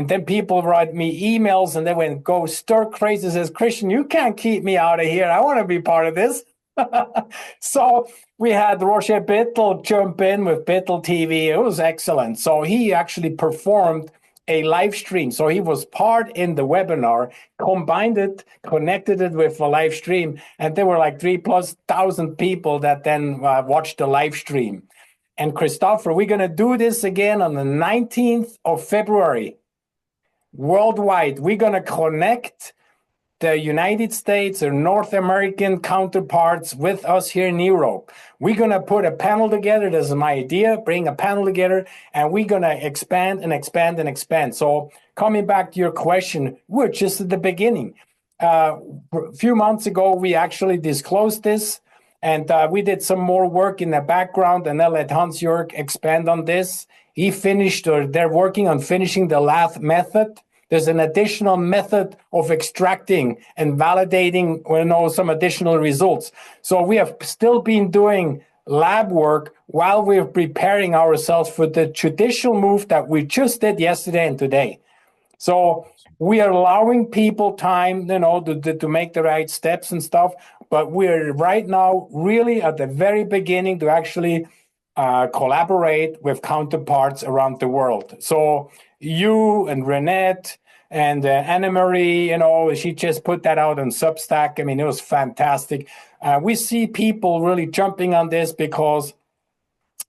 then people write me emails, and they went go stir crazy. Says, Christian, you can't keep me out of here. I want to be part of this. So we had Roger Bittel jump in with Bittel TV. It was excellent. So he actually performed a live stream. So he was part in the webinar, combined it, connected it with a live stream, and there were like 3,000+ people that then watched the live stream. And Christopher, we're going to do this again on the 19th of February, worldwide. We're going to connect the United States or North American counterparts with us here in Europe. We're going to put a panel together. This is my idea. Bring a panel together, and we're going to expand and expand and expand. So coming back to your question, we're just at the beginning. A few months ago, we actually disclosed this, and we did some more work in the background, and I'll let Hansjoerg expand on this. They're working on finishing the last method. There's an additional method of extracting and validating some additional results. So we have still been doing lab work while we're preparing ourselves for the judicial move that we just did yesterday and today. So we are allowing people time, to make the right steps and stuff. But we're right now really at the very beginning to actually collaborate with counterparts around the world. So you and Renette and Anna-Marie, she just put that out on Substack. I mean, it was fantastic. We see people really jumping on this because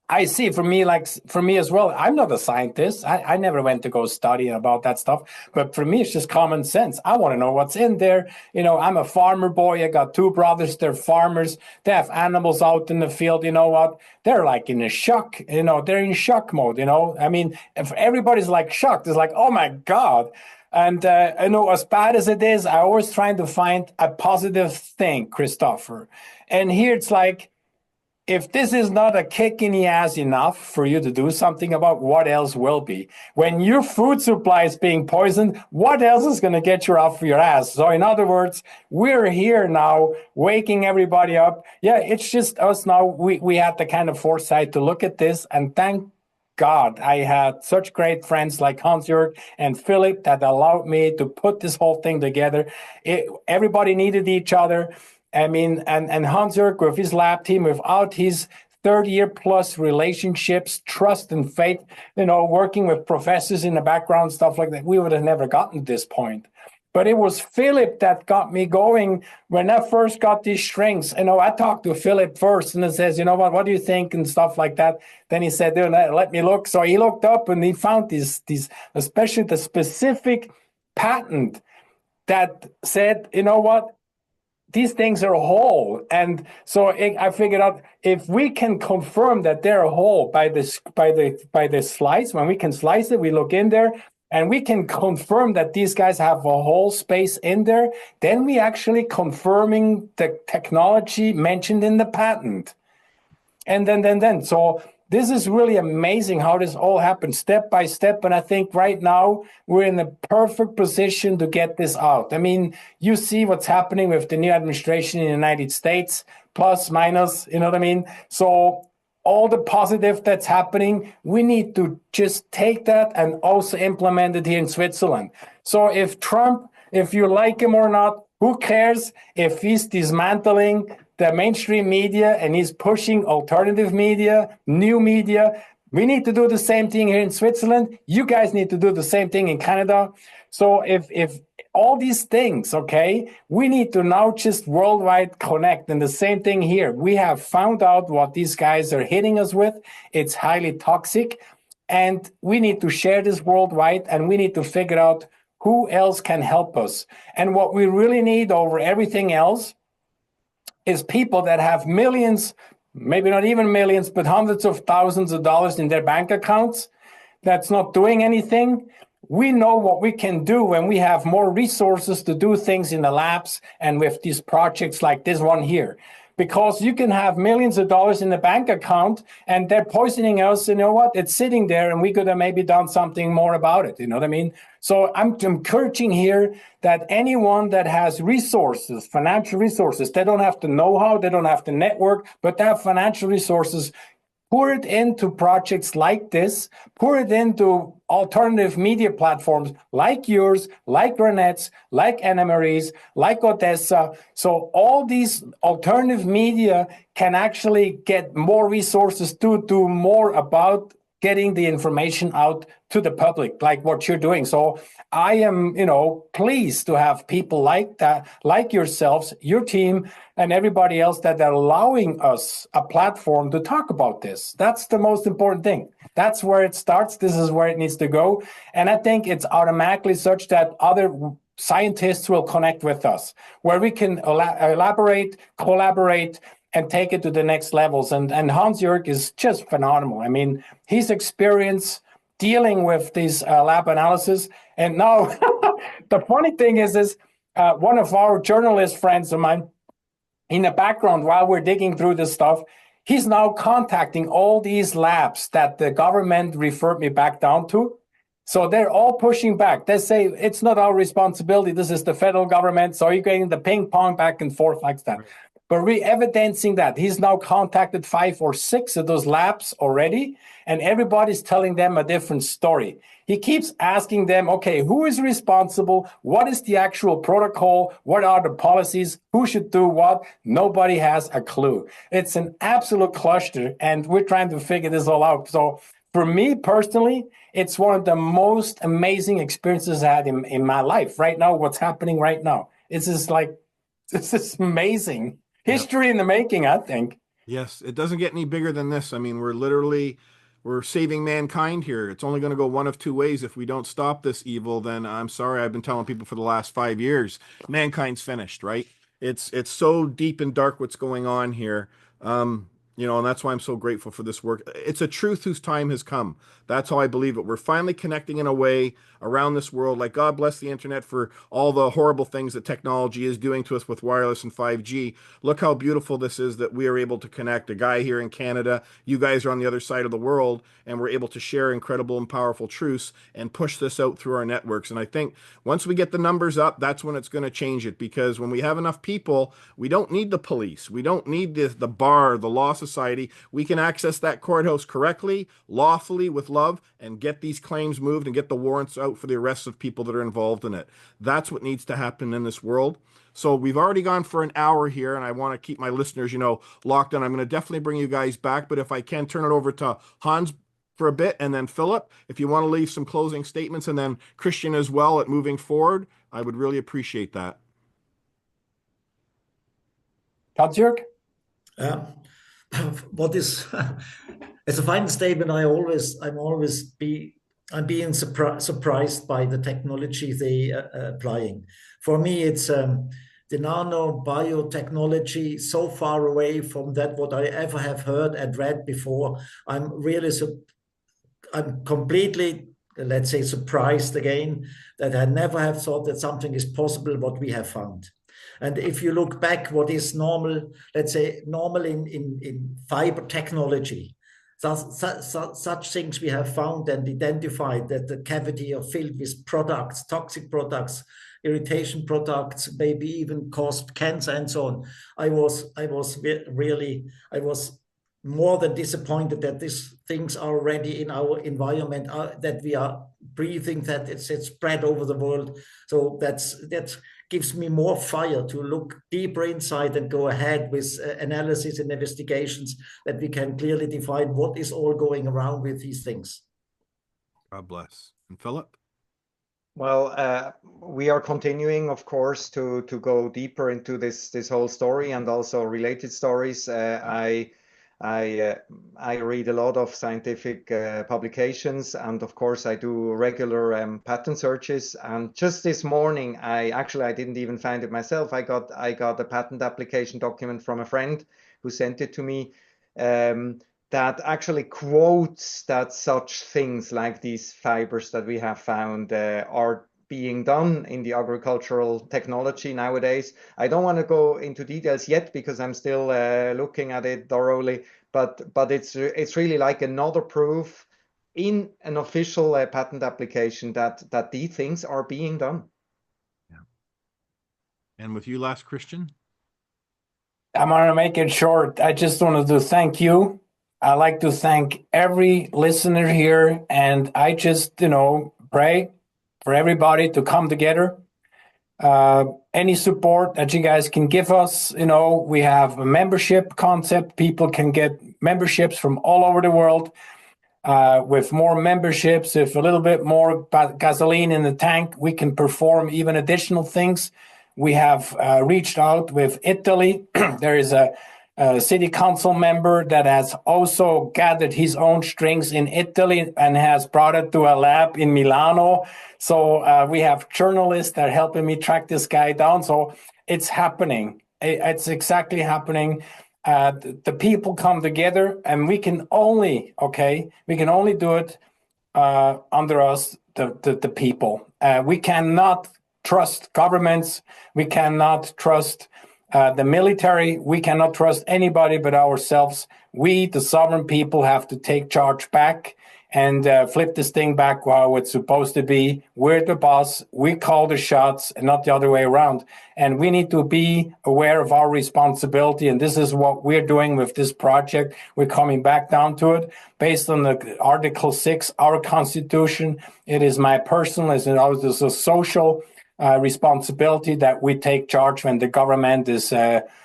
I see for me as well, I'm not a scientist. I never went to go study about that stuff. But for me, it's just common sense. I want to know what's in there. I'm a farmer boy. I got 2 brothers. They're farmers. They have animals out in the field. You know what? They're like in a shock. They're in shock mode. I mean, if everybody's like shocked, it's like, oh my God. And, as bad as it is, I always trying to find a positive thing, Christopher. And here it's like, if this is not a kick in the ass enough for you to do something about, what else will be? When your food supply is being poisoned, what else is going to get you off your ass? So in other words, we're here now waking everybody up. Yeah, it's just us now. We had the kind of foresight to look at this, and thank God I had such great friends like Hansjoerg and Philip that allowed me to put this whole thing together. Everybody needed each other. I mean, and Hansjoerg with his lab team, without his 30-year+ relationships, trust and faith, working with professors in the background, stuff like that, we would have never gotten to this point. But it was Philip that got me going when I first got these strings. I talked to Philip first, and it says, what do you think, and stuff like that. Then he said, let me look. So he looked up and he found these, especially the specific patent that said, these things are whole. And so I figured out if we can confirm that they're whole by the slice, when we can slice it, we look in there and we can confirm that these guys have a whole space in there, then we actually confirming the technology mentioned in the patent. And then. So this is really amazing how this all happened step by step. And I think right now we're in a perfect position to get this out. I mean, you see what's happening with the new administration in the United States, plus, minus, you know what I mean? So all the positive that's happening, we need to just take that and also implement it here in Switzerland. So if Trump, if you like him or not, who cares if he's dismantling the mainstream media and he's pushing alternative media, new media? We need to do the same thing here in Switzerland. You guys need to do the same thing in Canada. So if all these things, okay, we need to now just worldwide connect. And the same thing here. We have found out what these guys are hitting us with. It's highly toxic. And we need to share this worldwide, and we need to figure out who else can help us. And what we really need over everything else is people that have millions, maybe not even millions, but hundreds of thousands of dollars in their bank accounts that's not doing anything. We know what we can do when we have more resources to do things in the labs and with these projects like this one here. Because you can have millions of dollars in the bank account and they're poisoning us. You know what? It's sitting there and we could have maybe done something more about it. You know what I mean? So I'm encouraging here that anyone that has resources, financial resources, they don't have the know-how, they don't have the network, but they have financial resources. Pour it into projects like this, pour it into alternative media platforms like yours, like Renette's, like Anna Marie's, like Odessa. So all these alternative media can actually get more resources to do more about getting the information out to the public, like what you're doing. So I am, pleased to have people like that, like yourselves, your team, and everybody else that are allowing us a platform to talk about this. That's the most important thing. That's where it starts. This is where it needs to go. And I think it's automatically such that other scientists will connect with us, where we can elaborate, collaborate, and take it to the next levels. And Hansjoerg is just phenomenal. I mean, his experience dealing with these lab analysis. And now the funny thing is one of our journalist friends of mine, in the background, while we're digging through this stuff, he's now contacting all these labs that the government referred me back down to. So they're all pushing back. They say, it's not our responsibility. This is the federal government. So you're getting the ping pong back and forth like that. Right. But re-evidencing that, he's now contacted 5 or 6 of those labs already, and everybody's telling them a different story. He keeps asking them, okay, who is responsible? What is the actual protocol? What are the policies? Who should do what? Nobody has a clue. It's an absolute cluster, and we're trying to figure this all out. So for me personally, it's one of the most amazing experiences I had in my life right now, what's happening right now. This is amazing. History in the making, I think. Yes, it doesn't get any bigger than this. I mean, we're saving mankind here. It's only going to go one of two ways. If we don't stop this evil, then I'm sorry, I've been telling people for the last 5 years, mankind's finished, right? It's so deep and dark what's going on here. And that's why I'm so grateful for this work. It's a truth whose time has come. That's how I believe it. We're finally connecting in a way around this world. Like, God bless the internet for all the horrible things that technology is doing to us with wireless and 5G. Look how beautiful this is that we are able to connect. A guy here in Canada, you guys are on the other side of the world, and we're able to share incredible and powerful truths and push this out through our networks. And I think once we get the numbers up, that's when it's going to change it. Because when we have enough people, we don't need the police. We don't need the bar, the law society. We can access that courthouse correctly, lawfully, with love, and get these claims moved and get the warrants out for the arrests of people that are involved in it. That's what needs to happen in this world. So we've already gone for an hour here, and I want to keep my listeners, locked in. I'm going to definitely bring you guys back, but if I can turn it over to Hans for a bit, and then Philip, if you want to leave some closing statements, and then Christian as well at moving forward, I would really appreciate that. Hansjoerg? What is as a final statement, I'm being surprised by the technology they applying. For me, it's the nano biotechnology so far away from that what I ever have heard and read before. I'm completely, let's say, surprised again that I never have thought that something is possible what we have found. And if you look back, what is normal, let's say normal in fiber technology, such things we have found and identified that the cavity are filled with products, toxic products, irritation products, maybe even caused cancer and so on. I was more than disappointed that these things are already in our environment, that we are breathing, that it's spread over the world. So that gives me more fire to look deeper inside and go ahead with analysis and investigations, that we can clearly define what is all going around with these things. God bless. And Philip? Well, we are continuing, of course, to go deeper into this whole story and also related stories. I read a lot of scientific publications, and of course I do regular patent searches. And just this morning, I didn't even find it myself. I got a patent application document from a friend who sent it to me. That actually quotes that such things like these fibers that we have found are being done in the agricultural technology nowadays. I don't want to go into details yet because I'm still looking at it thoroughly, but it's really like another proof in an official patent application that these things are being done. Yeah. And with you last, Christian? I'm going to make it short. I just wanted to thank you. I like to thank every listener here, and I just, pray for everybody to come together. Any support that you guys can give us, we have a membership concept. People can get memberships from all over the world. With more memberships, if a little bit more gasoline in the tank, we can perform even additional things. We have reached out with Italy. There is a city council member that has also gathered his own strings in Italy and has brought it to a lab in Milano. So we have journalists that are helping me track this guy down. So it's happening. It's exactly happening. The people come together, and we can only do it under us, the people. We cannot trust governments. We cannot trust the military. We cannot trust anybody but ourselves. We, the sovereign people, have to take charge back and flip this thing back while it's supposed to be. We're the boss. We call the shots and not the other way around. And we need to be aware of our responsibility. And this is what we're doing with this project. We're coming back down to it based on the Article 6, our Constitution. It is my personal, it's a social responsibility that we take charge when the government is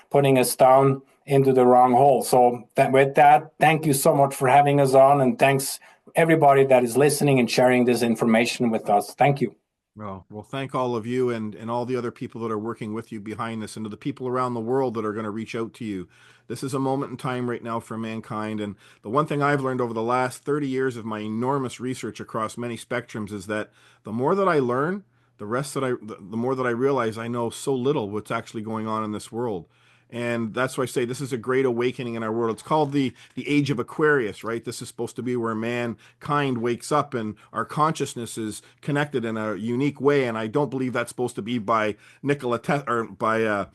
putting us down into the wrong hole. So with that, thank you so much for having us on, and thanks everybody that is listening and sharing this information with us. Thank you. Well, thank all of you and all the other people that are working with you behind this, and to the people around the world that are going to reach out to you. This is a moment in time right now for mankind. And the one thing I've learned over the last 30 years of my enormous research across many spectrums is that the more that I learn, the more that I realize I know so little what's actually going on in this world. And that's why I say this is a great awakening in our world. It's called the age of Aquarius, right? This is supposed to be where mankind wakes up and our consciousness is connected in a unique way. And I don't believe that's supposed to be by Nikola Tesla or by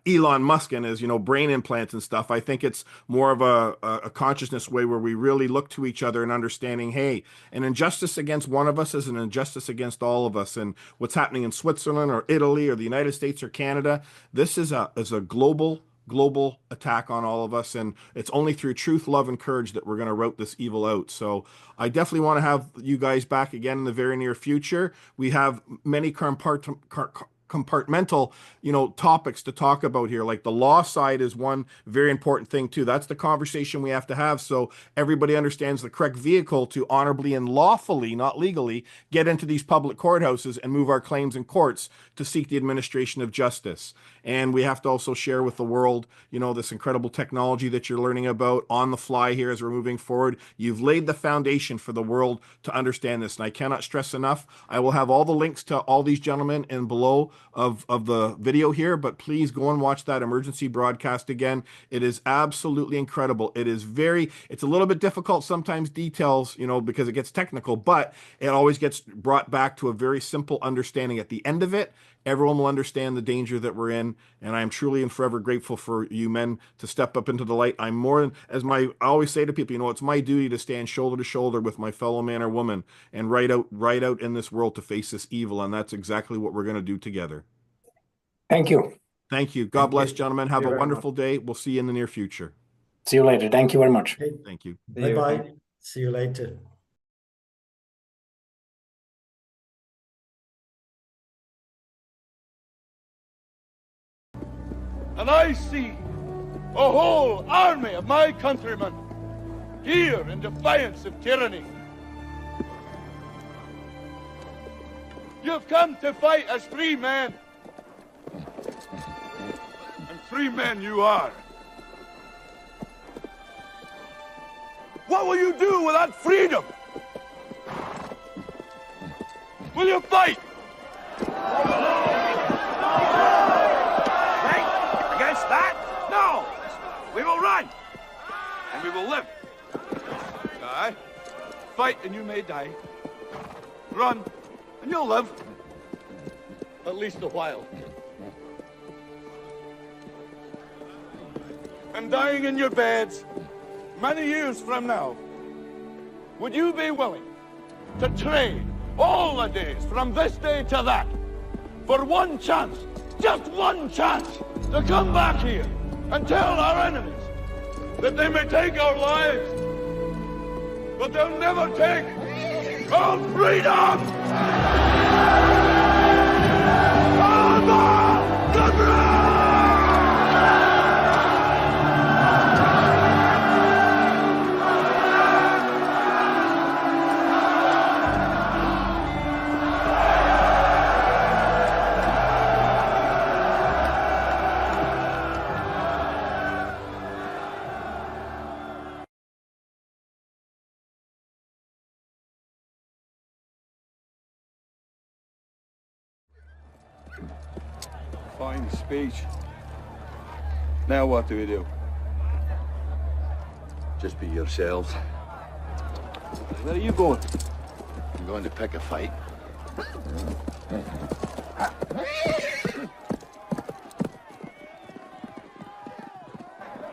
Elon Musk and his, brain implants and stuff. I think it's more of a consciousness way where we really look to each other and understanding, hey, an injustice against one of us is an injustice against all of us. And what's happening in Switzerland or Italy or the United States or Canada, this is a global attack on all of us, and it's only through truth, love, and courage that we're going to root this evil out. So I definitely want to have you guys back again in the very near future. We have many compartmental topics to talk about here. Like the law side is one very important thing too. That's the conversation we have to have so everybody understands the correct vehicle to honorably and lawfully, not legally, get into these public courthouses and move our claims in courts to seek the administration of justice. And we have to also share with the world, this incredible technology that you're learning about on the fly here as we're moving forward. You've laid the foundation for the world to understand this. And I cannot stress enough, I will have all the links to all these gentlemen in below of the video here, but please go and watch that emergency broadcast again. It is absolutely incredible. It's a little bit difficult sometimes, details, because it gets technical, but it always gets brought back to a very simple understanding. At the end of it, everyone will understand the danger that we're in, and I am truly and forever grateful for you men to step up into the light. I'm more than, I always say to people, it's my duty to stand shoulder to shoulder with my fellow man or woman and ride out in this world to face this evil, and that's exactly what we're going to do together. Thank you. Thank you. God bless, gentlemen. Have a wonderful day. We'll see you in the near future. See you later. Thank you very much. Okay. Thank you. Bye-bye. See you later. And I see a whole army of my countrymen here in defiance of tyranny. You've come to fight as free men. And free men you are. What will you do with that freedom? Will you fight? Fight against that? No! We will run. And we will live. Die. Fight and you may die. Run and you'll live. At least a while. And dying in your beds many years from now, would you be willing to trade all the days from this day to that for one chance, just one chance, to come back here and tell our enemies that they may take our lives, but they'll never take our freedom! Fine speech. Now what do we do? Just be yourselves. Where are you going? I'm going to pick a fight.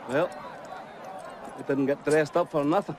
Well, we didn't get dressed up for nothing.